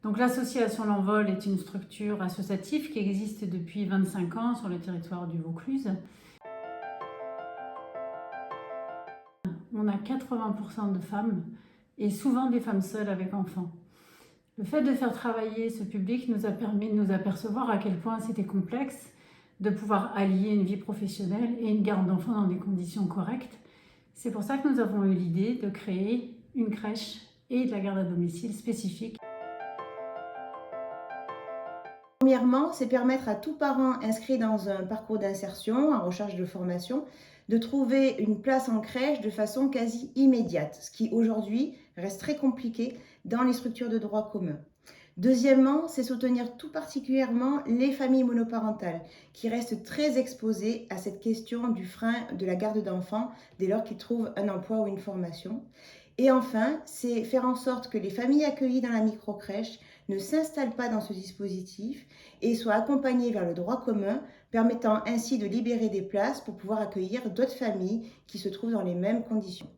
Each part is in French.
Donc l'association L'Envol est une structure associative qui existe depuis 25 ans sur le territoire du Vaucluse. On a 80% de femmes et souvent des femmes seules avec enfants. Le fait de faire travailler ce public nous a permis de nous apercevoir à quel point c'était complexe de pouvoir allier une vie professionnelle et une garde d'enfants dans des conditions correctes. C'est pour ça que nous avons eu l'idée de créer une crèche et de la garde à domicile spécifique. Premièrement, c'est permettre à tout parent inscrit dans un parcours d'insertion, en recherche de formation, de trouver une place en crèche de façon quasi immédiate, ce qui aujourd'hui reste très compliqué dans les structures de droit commun. Deuxièmement, c'est soutenir tout particulièrement les familles monoparentales qui restent très exposées à cette question du frein de la garde d'enfants dès lors qu'ils trouvent un emploi ou une formation. Et enfin, c'est faire en sorte que les familles accueillies dans la microcrèche ne s'installent pas dans ce dispositif et soient accompagnées vers le droit commun, permettant ainsi de libérer des places pour pouvoir accueillir d'autres familles qui se trouvent dans les mêmes conditions.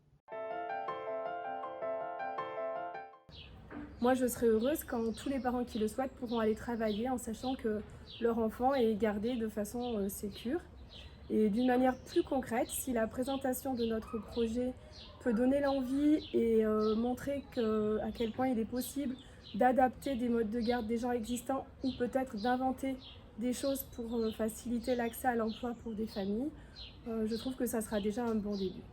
Moi, je serais heureuse quand tous les parents qui le souhaitent pourront aller travailler en sachant que leur enfant est gardé de façon sécure. Et d'une manière plus concrète, si la présentation de notre projet peut donner l'envie et montrer à quel point il est possible d'adapter des modes de garde déjà existants ou peut-être d'inventer des choses pour faciliter l'accès à l'emploi pour des familles, je trouve que ça sera déjà un bon début.